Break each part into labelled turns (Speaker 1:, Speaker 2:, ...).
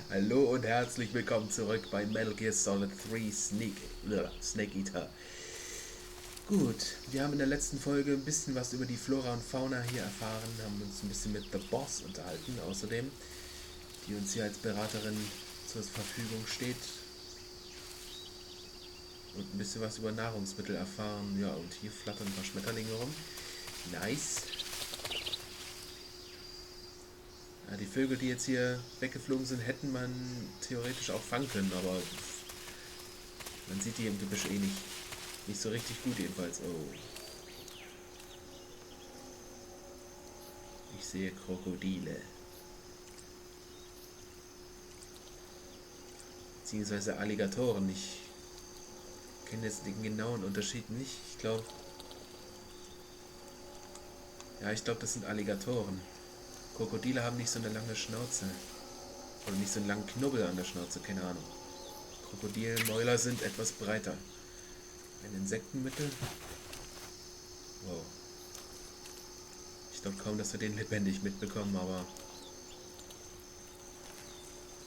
Speaker 1: Hallo und herzlich willkommen zurück bei Metal Gear Solid 3 Snake Eater. Gut, wir haben in der letzten Folge ein bisschen was über die Flora und Fauna hier erfahren, haben uns ein bisschen mit The Boss unterhalten, außerdem, die uns hier als Beraterin zur Verfügung steht. Und ein bisschen was über Nahrungsmittel erfahren. Ja, und hier flattern ein paar Schmetterlinge rum. Nice. Ja, die Vögel, die jetzt hier weggeflogen sind, hätten man theoretisch auch fangen können, aber man sieht die im Gebüsch eh nicht so richtig gut jedenfalls. Oh. Ich sehe Krokodile. Beziehungsweise Alligatoren. Ich kenne jetzt den genauen Unterschied nicht. Ich glaube, das sind Alligatoren. Krokodile haben nicht so eine lange Schnauze. Oder nicht so einen langen Knubbel an der Schnauze, keine Ahnung. Krokodilmäuler sind etwas breiter. Ein Insektenmittel? Wow. Ich glaube kaum, dass wir den lebendig mitbekommen, aber...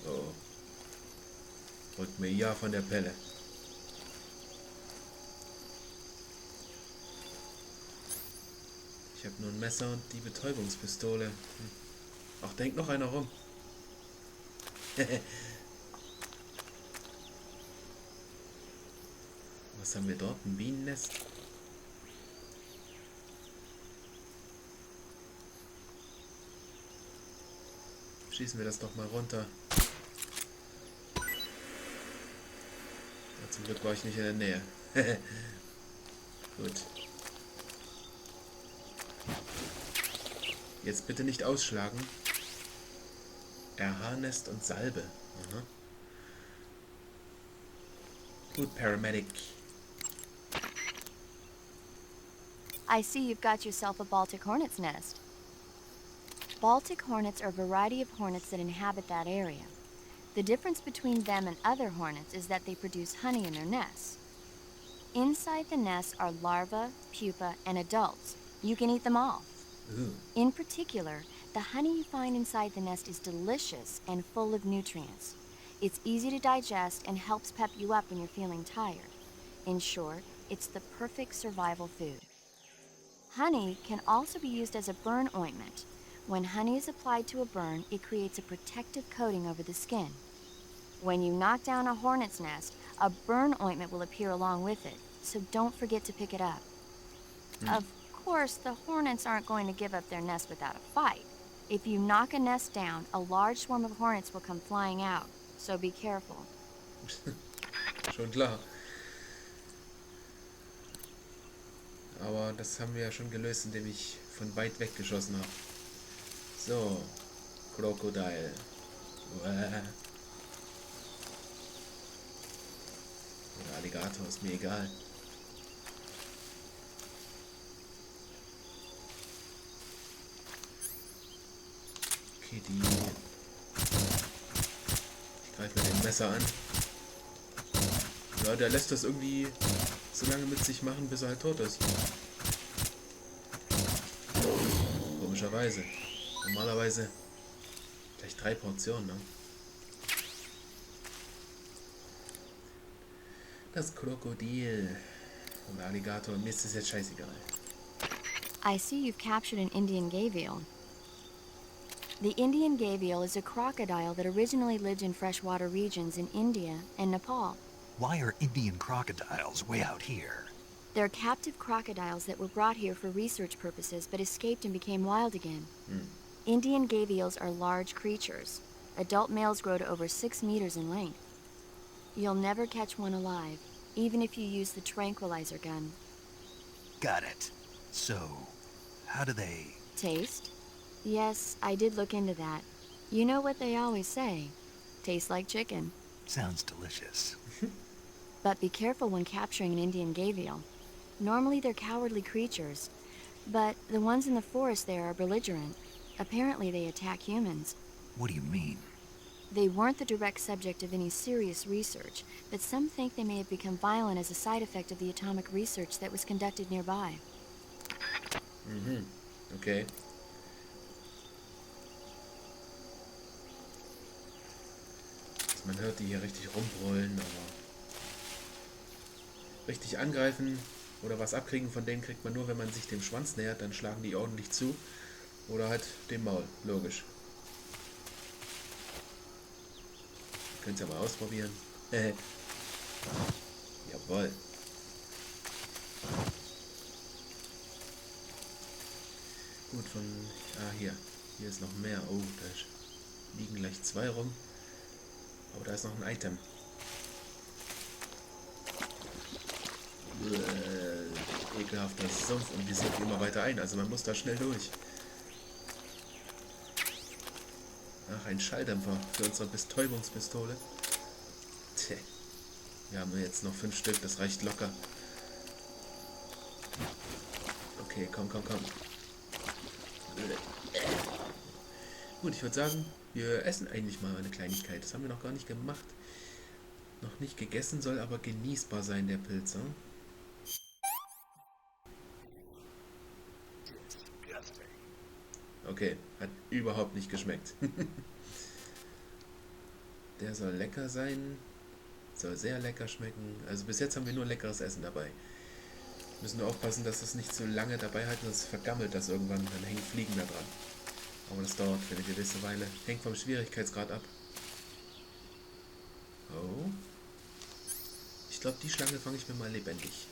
Speaker 1: Oh. Rückt mir ja von der Pelle. Ich habe nur ein Messer und die Betäubungspistole. Ach, da hängt noch einer rum. Was haben wir dort? Ein Bienennest? Schießen wir das doch mal runter. Ja, zum Glück war ich nicht in der Nähe. Gut. Jetzt bitte nicht ausschlagen. RH-Nest und Salbe. Aha. Gut, Paramedic.
Speaker 2: I see you've got yourself a Baltic hornet's nest. Baltic hornets are a variety of hornets that inhabit that area. The difference between them and other hornets is that they produce honey in their nests. Inside the nests are larvae, pupa, and adults. You can eat them all.
Speaker 1: Ooh.
Speaker 2: In particular, the honey you find inside the nest is delicious and full of nutrients. It's easy to digest and helps pep you up when you're feeling tired. In short, it's the perfect survival food. Honey can also be used as a burn ointment. When honey is applied to a burn, it creates a protective coating over the skin. When you knock down a hornet's nest, a burn ointment will appear along with it, so don't forget to pick it up. Of course, the hornets aren't going to give up their nest without a fight. If you knock a nest down, a large swarm of hornets will come flying out, so be careful.
Speaker 1: Schon klar. Aber das haben wir ja schon gelöst, indem ich von weit weg geschossen habe. So, Krokodil. Oder Alligator, ist mir egal. Okay, ich greife mir den Messer an. Ja, der lässt das irgendwie so lange mit sich machen, bis er halt tot ist. Komischerweise. Normalerweise gleich 3 Portionen, ne? Das Krokodil und Alligator, mir ist das jetzt scheißegal.
Speaker 2: I see you've captured an Indian gavial. The Indian gavial is a crocodile that originally lived in freshwater regions in India and Nepal.
Speaker 3: Why are Indian crocodiles way out here?
Speaker 2: They're captive crocodiles that were brought here for research purposes but escaped and became wild again. Indian gavials are large creatures. Adult males grow to over 6 meters in length. You'll never catch one alive, even if you use the tranquilizer gun.
Speaker 3: Got it. So, how do they...
Speaker 2: Taste? Yes, I did look into that. You know what they always say. Tastes like chicken.
Speaker 3: Sounds delicious.
Speaker 2: But be careful when capturing an Indian gavial. Normally they're cowardly creatures, but the ones in the forest there are belligerent. Apparently they attack humans.
Speaker 3: What do you mean?
Speaker 2: They weren't the direct subject of any serious research, but some think they may have become violent as a side effect of the atomic research that was conducted nearby.
Speaker 1: Mhm. Okay. Also man hört die hier richtig rumbrüllen, aber richtig angreifen oder was abkriegen von denen kriegt man nur, wenn man sich dem Schwanz nähert, dann schlagen die ordentlich zu. Oder halt dem Maul, logisch. Könnt ihr mal ausprobieren. Jawohl. Gut, von... Ah, hier. Hier ist noch mehr. Oh, da liegen gleich 2 rum. Aber da ist noch ein Item. Ekelhafter Sumpf und wir sinken immer weiter ein. Also man muss da schnell durch. Ach, ein Schalldämpfer für unsere Bestäubungspistole. Tja. Wir haben jetzt noch 5 Stück, das reicht locker. Okay, komm. Gut, ich würde sagen, wir essen eigentlich mal eine Kleinigkeit. Das haben wir noch gar nicht gemacht. Noch nicht gegessen, soll aber genießbar sein, der Pilz. Hm? Okay, hat überhaupt nicht geschmeckt. Der soll lecker sein. Soll sehr lecker schmecken. Also bis jetzt haben wir nur leckeres Essen dabei. Müssen nur aufpassen, dass das nicht zu lange dabei halten, sonst vergammelt das irgendwann. Dann hängen Fliegen da dran. Aber das dauert für eine gewisse Weile. Hängt vom Schwierigkeitsgrad ab. Oh. Ich glaube, die Schlange fange ich mir mal lebendig.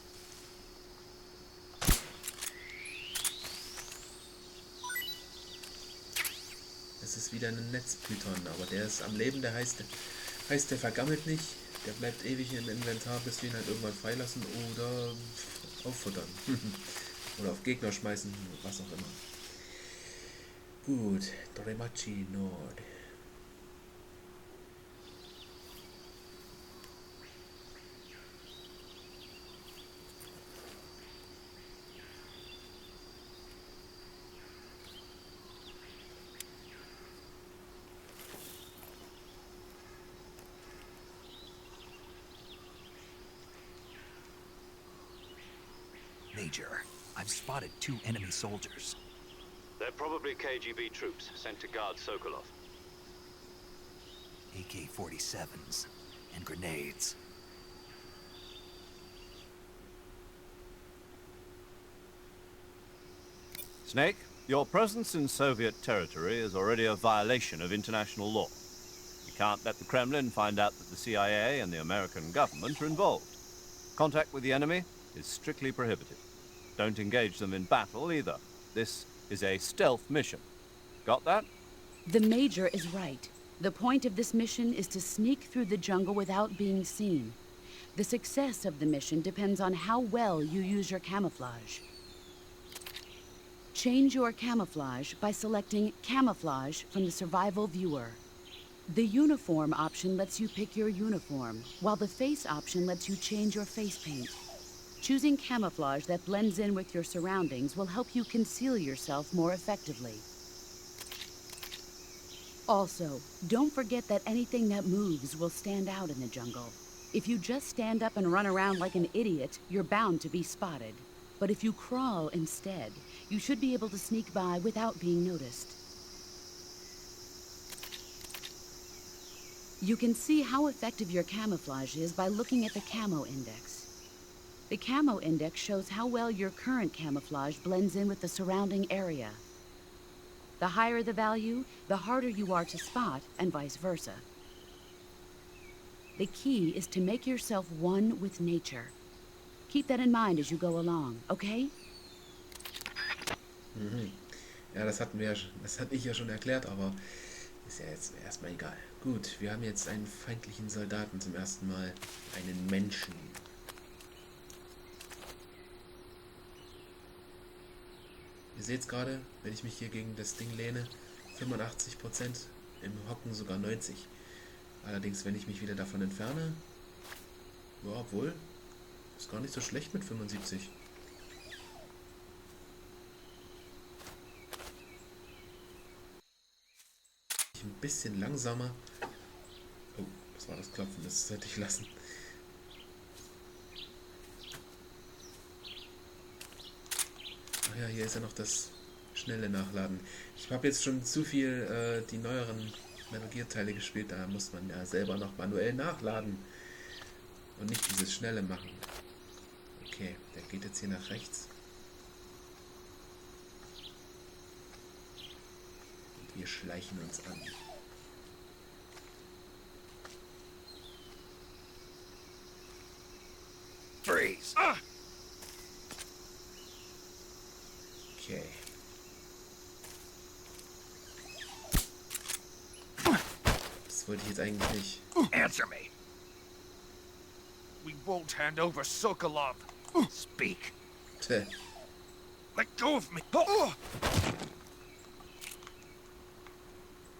Speaker 1: Es ist wieder ein Netzpython, aber der ist am Leben, der heißt, der vergammelt nicht. Der bleibt ewig im Inventar, bis wir ihn halt irgendwann freilassen oder auffuttern. Oder auf Gegner schmeißen, was auch immer. Gut, Doremachi Nord.
Speaker 3: Major, I've spotted 2 enemy soldiers.
Speaker 4: They're probably KGB troops sent to guard Sokolov.
Speaker 3: AK-47s and grenades.
Speaker 4: Snake, your presence in Soviet territory is already a violation of international law. We can't let the Kremlin find out that the CIA and the American government are involved. Contact with the enemy is strictly prohibited. Don't engage them in battle either. This is a stealth mission. Got that?
Speaker 5: The Major is right. The point of this mission is to sneak through the jungle without being seen. The success of the mission depends on how well you use your camouflage. Change your camouflage by selecting Camouflage from the Survival Viewer. The Uniform option lets you pick your uniform, while the Face option lets you change your face paint. Choosing camouflage that blends in with your surroundings will help you conceal yourself more effectively. Also, don't forget that anything that moves will stand out in the jungle. If you just stand up and run around like an idiot, you're bound to be spotted. But if you crawl instead, you should be able to sneak by without being noticed. You can see how effective your camouflage is by looking at the Camo Index. The Camo Index shows how well your current camouflage blends in with the surrounding area. The higher the value, the harder you are to spot, and vice versa. The key is to make yourself one with nature. Keep that in mind as you go along, okay?
Speaker 1: Mhm. Ja, das hatte ich ja schon erklärt, aber ist ja jetzt erstmal egal. Gut, wir haben jetzt einen feindlichen Soldaten zum ersten Mal. Einen Menschen. Ihr seht es gerade, wenn ich mich hier gegen das Ding lehne, 85%, im Hocken sogar 90%. Allerdings, wenn ich mich wieder davon entferne, ja, obwohl, ist gar nicht so schlecht mit 75%. Ein bisschen langsamer, Das war das Klopfen, das sollte ich lassen. Ach ja, hier ist ja noch das schnelle Nachladen. Ich habe jetzt schon zu viel die neueren Metal Gear Teile gespielt, da muss man ja selber noch manuell nachladen und nicht dieses schnelle machen. Okay, der geht jetzt hier nach rechts. Und wir schleichen uns an.
Speaker 3: Freeze!
Speaker 1: Okay. Das wollte ich jetzt eigentlich nicht.
Speaker 3: Answer me! We won't hand over Sokolov. Speak.
Speaker 1: Tja.
Speaker 3: Let go of me!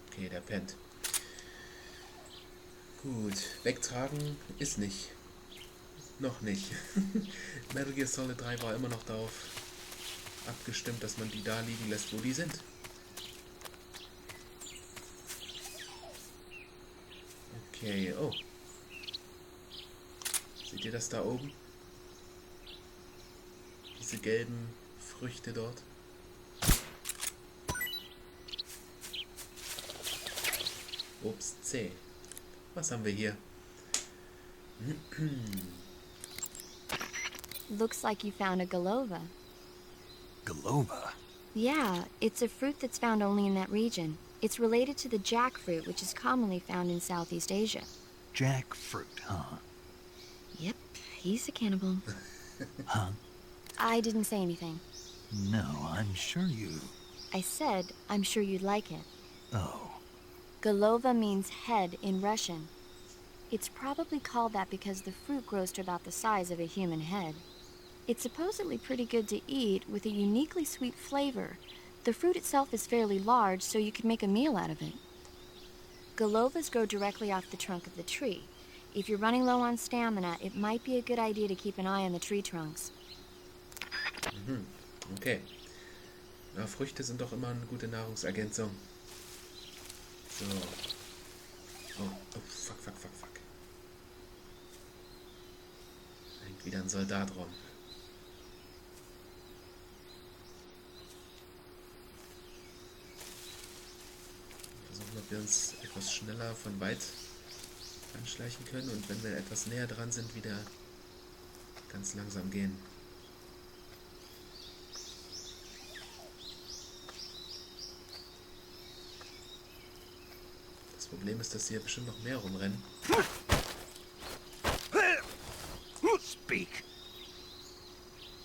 Speaker 1: Okay, der pennt. Gut, wegtragen ist nicht. Noch nicht. Metal Gear Solid 3 war immer noch darauf abgestimmt, dass man die da liegen lässt, wo die sind. Okay, oh. Seht ihr das da oben? Diese gelben Früchte dort. Ups, C. Was haben wir hier?
Speaker 2: Looks like you found a Golova.
Speaker 3: Golova?
Speaker 2: Yeah, it's a fruit that's found only in that region. It's related to the jackfruit, which is commonly found in Southeast Asia.
Speaker 3: Jackfruit, huh?
Speaker 2: Yep, he's a cannibal.
Speaker 3: Huh?
Speaker 2: I didn't say anything.
Speaker 3: No, I'm sure you...
Speaker 2: I said, I'm sure you'd like it.
Speaker 3: Oh.
Speaker 2: Golova means head in Russian. It's probably called that because the fruit grows to about the size of a human head. It's supposedly pretty good to eat with a uniquely sweet flavor. The fruit itself is fairly large, so you can make a meal out of it. Golovas grow directly off the trunk of the tree. If you're running low on stamina, it might be a good idea to keep an eye on the tree trunks.
Speaker 1: Mhm. Okay. Na, Früchte sind doch immer eine gute Nahrungsergänzung. So. Oh, fuck. Hängt wieder ein Soldat rum. Versuchen, ob wir uns etwas schneller von weit anschleichen können und wenn wir etwas näher dran sind, wieder ganz langsam gehen. Das Problem ist, dass hier bestimmt noch mehr rumrennen.
Speaker 3: Speak.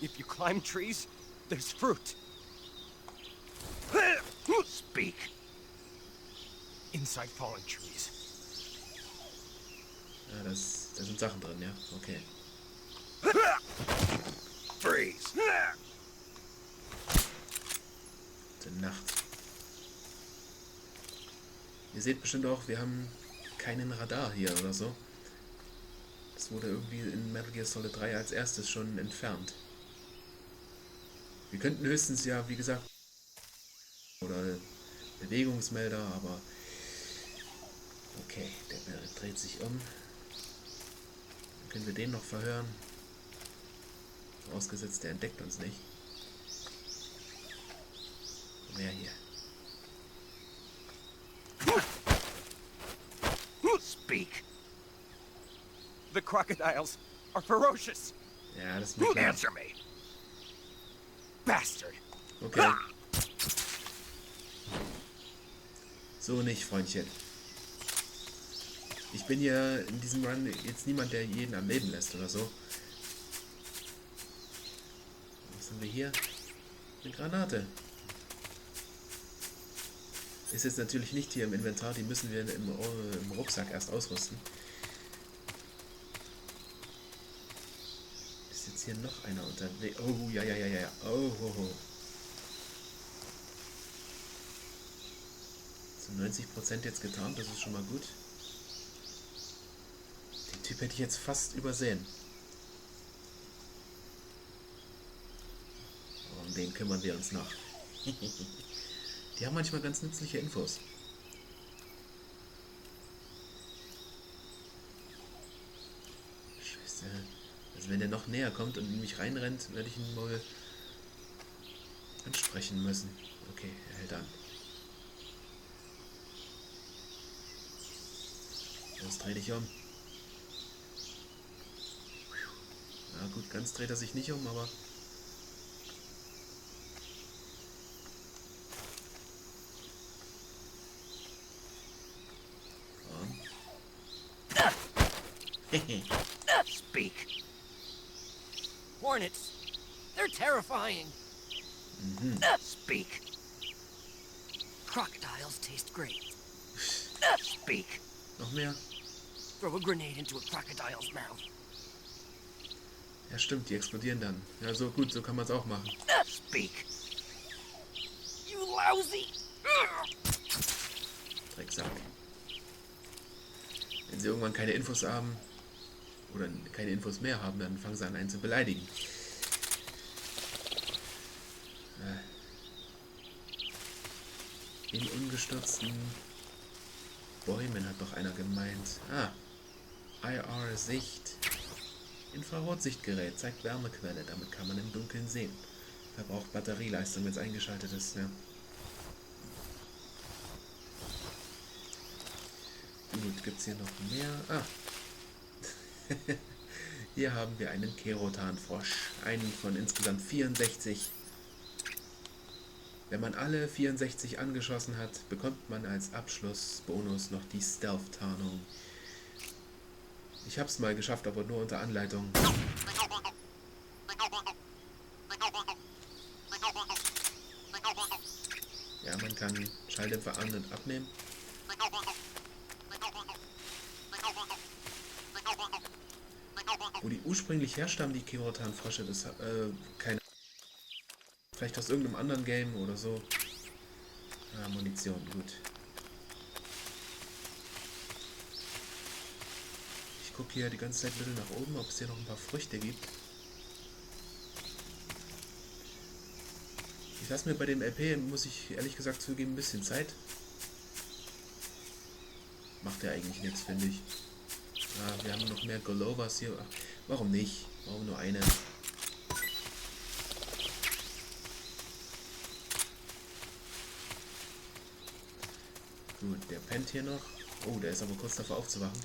Speaker 3: If you climb trees, there's fruit. Speak. Inside fallen trees.
Speaker 1: Ja, da sind Sachen drin, ja? Okay.
Speaker 3: Freeze.
Speaker 1: Gute Nacht. Ihr seht bestimmt auch, wir haben keinen Radar hier oder so. Das wurde irgendwie in Metal Gear Solid 3 als erstes schon entfernt. Wir könnten höchstens ja, wie gesagt, oder Bewegungsmelder, aber okay, der dreht sich um. Dann können wir den noch verhören. Vorausgesetzt, der entdeckt uns nicht. Wer hier?
Speaker 3: Speak. The crocodiles are ferocious.
Speaker 1: Ja, das ist mir klar.
Speaker 3: Answer me. Bastard.
Speaker 1: Okay. So nicht, Freundchen. Ich bin hier in diesem Run jetzt niemand, der jeden am Leben lässt oder so. Was haben wir hier? Eine Granate. Ist jetzt natürlich nicht hier im Inventar, die müssen wir im Rucksack erst ausrüsten. Ist jetzt hier noch einer unterwegs? Oh, ja. Oh, ho. Zu 90% jetzt getarnt, das ist schon mal gut. Den Typ hätte ich jetzt fast übersehen. Um den kümmern wir uns noch. Die haben manchmal ganz nützliche Infos. Also wenn der noch näher kommt und in mich reinrennt, werde ich ihn wohl ansprechen müssen. Okay, er hält an. Los, dreh dich um. Na gut, ganz dreht er sich nicht um, aber...
Speaker 3: Speak. Hornets. They're terrifying. Speak. Crocodiles taste great. Speak.
Speaker 1: Noch mehr?
Speaker 3: Throw a grenade into a crocodile's mouth.
Speaker 1: Ja stimmt, die explodieren dann. Ja, so gut, so kann man es auch machen.
Speaker 3: Speak. You lousy.
Speaker 1: Drecksack. Wenn sie irgendwann keine Infos haben, oder keine Infos mehr haben, dann fangen sie an, einen zu beleidigen. In ungestürzten Bäumen hat doch einer gemeint. Ah, IR-Sicht. Infrarotsichtgerät zeigt Wärmequelle, damit kann man im Dunkeln sehen. Verbraucht Batterieleistung, wenn es eingeschaltet ist, ja. Gut, gibt es hier noch mehr? Ah. Hier haben wir einen Kerotanfrosch. Einen von insgesamt 64. Wenn man alle 64 angeschossen hat, bekommt man als Abschlussbonus noch die Stealth-Tarnung. Ich hab's mal geschafft, aber nur unter Anleitung. Ja, man kann Schalldämpfer an- und abnehmen. Wo die ursprünglich herstammen, die Kerotanfrösche, das keine. Vielleicht aus irgendeinem anderen Game oder so. Ah, Munition, gut. Ich gucke hier die ganze Zeit ein bisschen nach oben, ob es hier noch ein paar Früchte gibt. Ich lasse mir bei dem LP, muss ich ehrlich gesagt zugeben, ein bisschen Zeit. Macht ja eigentlich nichts, finde ich. Ah, wir haben noch mehr Golovas hier. Ach, warum nicht? Warum nur eine? Gut, der pennt hier noch. Oh, der ist aber kurz davor aufzuwachen.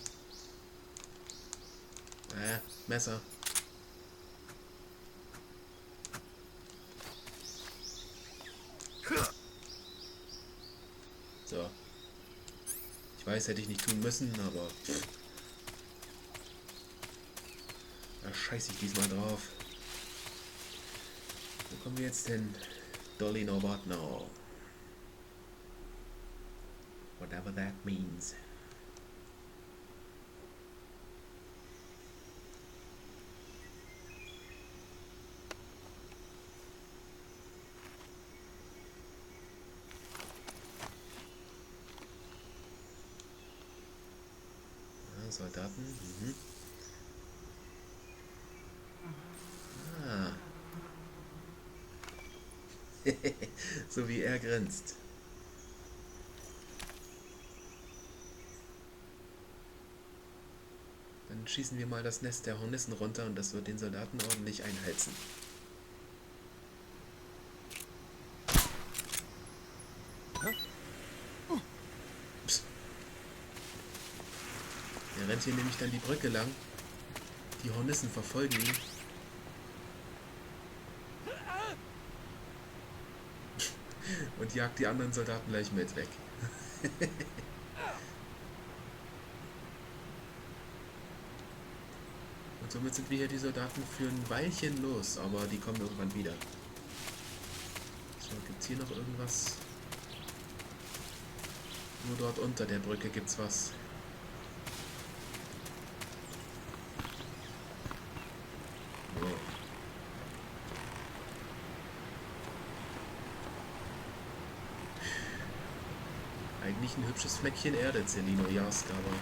Speaker 1: Messer. So. Ich weiß, hätte ich nicht tun müssen, aber... Da scheiße ich diesmal drauf. Wo kommen wir jetzt hin? Dolly no what now. Whatever that means. Ah, Soldaten. Mhm. Ah. So wie er grinst. Dann schießen wir mal das Nest der Hornissen runter und das wird den Soldaten ordentlich einheizen. Psst. Er rennt hier nämlich dann die Brücke lang. Die Hornissen verfolgen ihn. Und jagt die anderen Soldaten gleich mit weg. Und somit sind wir hier die Soldaten für ein Weilchen los, aber die kommen irgendwann wieder. So, gibt es hier noch irgendwas? Nur dort unter der Brücke gibt's was. Wow. Eigentlich ein hübsches Fleckchen Erde, Celino Jask, aber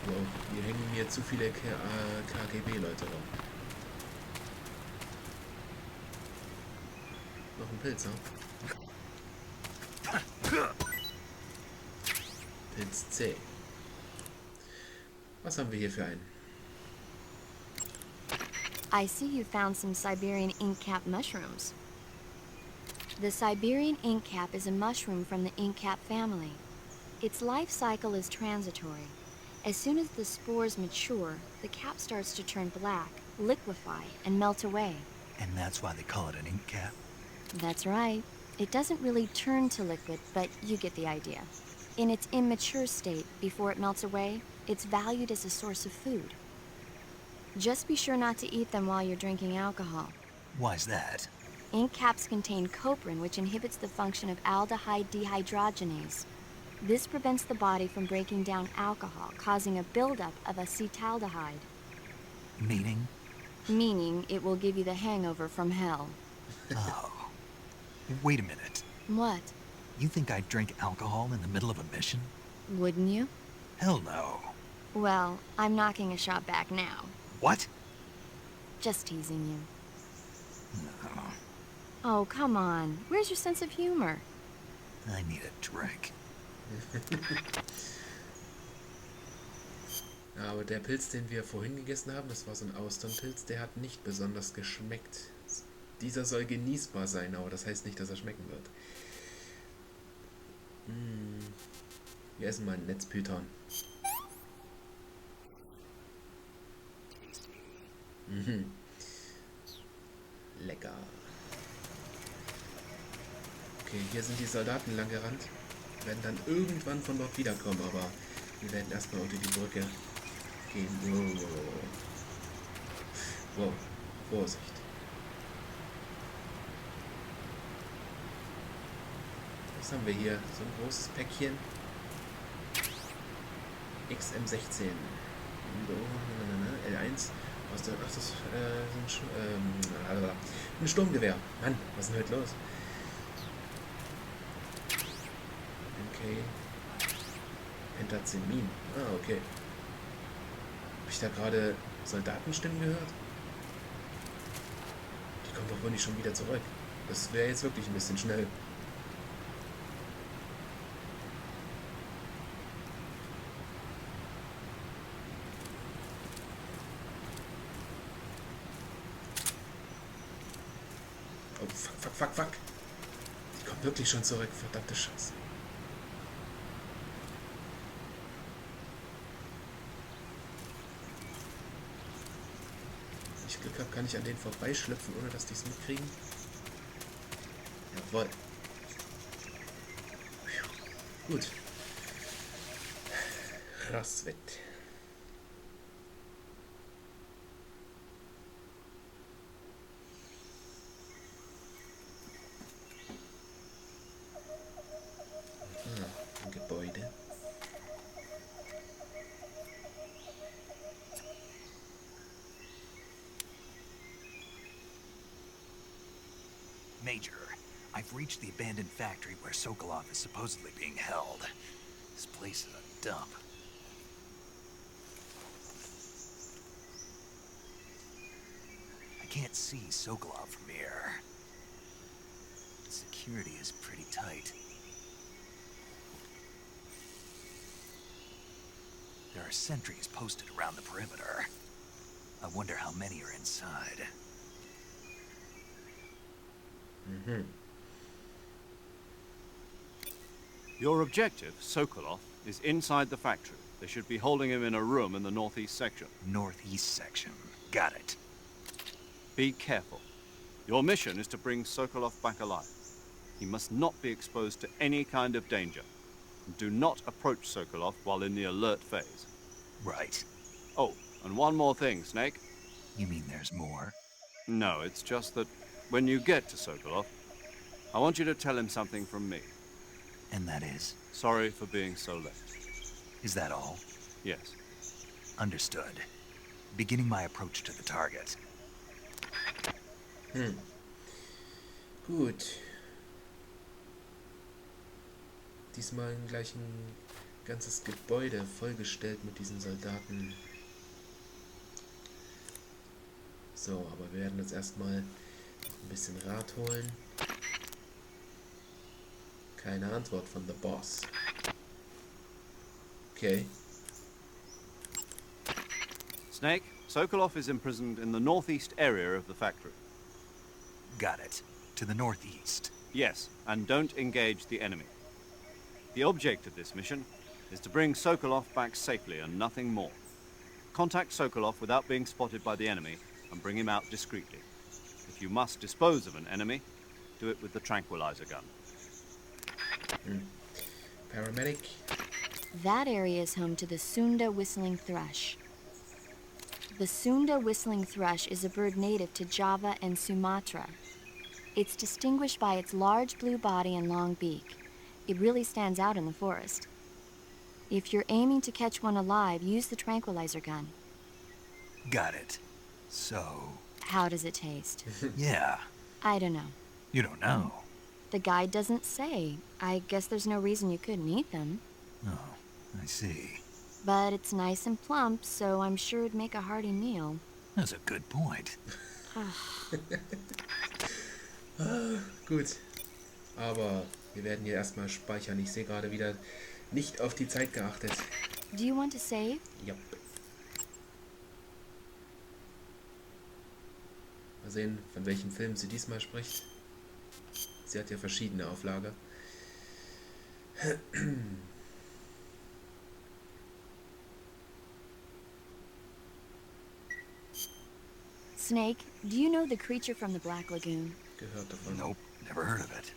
Speaker 1: wow, hier hängen mir zu viele KGB-Leute rum. Noch ein Pilz, ha? Pilz C. Was haben wir hier für einen?
Speaker 2: I see you found some Siberian ink cap mushrooms. The Siberian ink cap is a mushroom from the ink cap family. Its life cycle is transitory. As soon as the spores mature, the cap starts to turn black, liquefy, and melt away.
Speaker 3: And that's why they call it an ink cap?
Speaker 2: That's right. It doesn't really turn to liquid, but you get the idea. In its immature state, before it melts away, it's valued as a source of food. Just be sure not to eat them while you're drinking alcohol.
Speaker 3: Why's that?
Speaker 2: Ink caps contain coprin, which inhibits the function of aldehyde dehydrogenase. This prevents the body from breaking down alcohol, causing a buildup of acetaldehyde.
Speaker 3: Meaning?
Speaker 2: Meaning it will give you the hangover from hell.
Speaker 3: Oh. Wait a minute.
Speaker 2: What?
Speaker 3: You think I'd drink alcohol in the middle of a mission?
Speaker 2: Wouldn't you?
Speaker 3: Hell no.
Speaker 2: Well, I'm knocking a shot back now.
Speaker 3: What?
Speaker 2: Just teasing you.
Speaker 3: No.
Speaker 2: Oh, come on. Where's your sense of humor?
Speaker 3: I need a drink.
Speaker 1: Aber der Pilz, den wir vorhin gegessen haben, das war so ein Austernpilz, der hat nicht besonders geschmeckt. Dieser soll genießbar sein, aber das heißt nicht, dass er schmecken wird. Wir essen mal einen Netzpython. Lecker. Okay, hier sind die Soldaten lang gerannt. Werden dann irgendwann von dort wiederkommen, aber wir werden erstmal unter die Brücke gehen. Wow. Vorsicht. Was haben wir hier? So ein großes Päckchen. XM16. L1. Aus der. Ach, das ist ein Sturmgewehr. Mann, was ist denn heute los? Okay. Pentazemin. Ah, okay. Habe ich da gerade Soldatenstimmen gehört? Die kommen doch wohl nicht schon wieder zurück. Das wäre jetzt wirklich ein bisschen schnell. Oh, fuck. Die kommen wirklich schon zurück. Verdammte Scheiße. Wenn ich Glück habe, kann ich an denen vorbeischlüpfen, ohne dass die es mitkriegen. Jawohl. Gut. Raus weg. Ein Gebäude.
Speaker 3: Major, I've reached the abandoned factory where Sokolov is supposedly being held. This place is a dump. I can't see Sokolov from here. Security is pretty tight. There are sentries posted around the perimeter. I wonder how many are inside.
Speaker 4: Your objective, Sokolov, is inside the factory. They should be holding him in a room in the northeast section.
Speaker 3: Northeast section. Got it.
Speaker 4: Be careful. Your mission is to bring Sokolov back alive. He must not be exposed to any kind of danger. And do not approach Sokolov while in the alert phase.
Speaker 3: Right.
Speaker 4: Oh, and one more thing, Snake.
Speaker 3: You mean there's more?
Speaker 4: No, it's just that when you get to Sokolov, I want you to tell him something from me.
Speaker 3: And that is?
Speaker 4: Sorry for being so late.
Speaker 3: Is that all?
Speaker 4: Yes.
Speaker 3: Understood. Beginning my approach to the target.
Speaker 1: Gut. Diesmal gleich ein ganzes Gebäude vollgestellt mit diesen Soldaten. So, aber wir werden jetzt erstmal ein bisschen Rat holen. Keine Antwort von The Boss. Okay.
Speaker 4: Snake, Sokolov is imprisoned in the northeast area of the factory.
Speaker 3: Got it. To the northeast.
Speaker 4: Yes, and don't engage the enemy. The object of this mission is to bring Sokolov back safely and nothing more. Contact Sokolov without being spotted by the enemy and bring him out discreetly. If you must dispose of an enemy, do it with the tranquilizer gun.
Speaker 1: Paramedic.
Speaker 2: That area is home to the Sunda whistling thrush. The Sunda whistling thrush is a bird native to Java and Sumatra. It's distinguished by its large blue body and long beak. It really stands out in the forest. If you're aiming to catch one alive, use the tranquilizer gun.
Speaker 3: Got it. So...
Speaker 2: How does it taste?
Speaker 3: yeah.
Speaker 2: I don't know.
Speaker 3: You don't know.
Speaker 2: The guide doesn't say. I guess there's no reason you couldn't eat them.
Speaker 3: Oh, I see.
Speaker 2: But it's nice and plump, so I'm sure it'd make a hearty meal.
Speaker 3: That's a good point.
Speaker 1: Gut. Aber wir werden hier erstmal speichern. Ich sehe gerade wieder nicht auf die Zeit geachtet.
Speaker 2: Do you want to save?
Speaker 1: Ja. Mal sehen, von welchem Film sie diesmal spricht. Sie hat ja verschiedene Auflage.
Speaker 2: Snake, do you know the creature from the Black Lagoon?
Speaker 1: Gehört davon.
Speaker 3: Nope, never heard of it.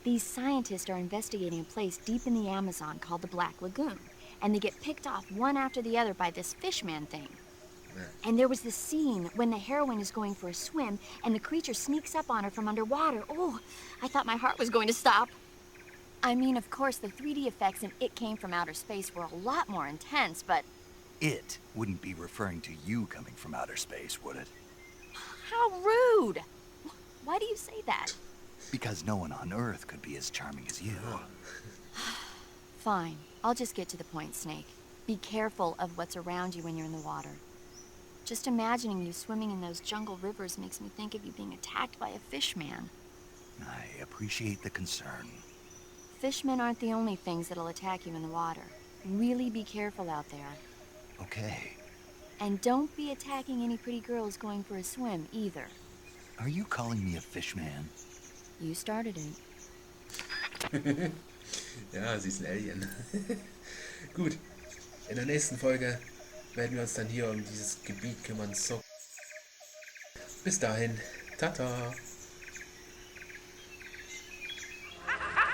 Speaker 2: These scientists are investigating a place deep in the Amazon called the Black Lagoon, and they get picked off one after the other by this fishman thing. And there was this scene when the heroine is going for a swim, and the creature sneaks up on her from underwater. Oh, I thought my heart was going to stop. I mean, of course, the 3D effects in It Came from Outer Space were a lot more intense, but...
Speaker 3: It wouldn't be referring to you coming from outer space, would it?
Speaker 2: How rude! Why do you say that?
Speaker 3: Because no one on Earth could be as charming as you.
Speaker 2: Fine. I'll just get to the point, Snake. Be careful of what's around you when you're in the water. Just imagining you swimming in those jungle rivers makes me think of you being attacked by a fishman.
Speaker 3: I appreciate the concern.
Speaker 2: Fishmen aren't the only things that'll attack you in the water. Really be careful out there.
Speaker 3: Okay.
Speaker 2: And don't be attacking any pretty girls going for a swim, either.
Speaker 3: Are you calling me a fishman?
Speaker 2: You started it.
Speaker 1: Ja, sie ist ein Alien. Gut. In der nächsten Folge werden wir uns dann hier um dieses Gebiet kümmern. So. Bis dahin. Tata.
Speaker 6: Ha ha!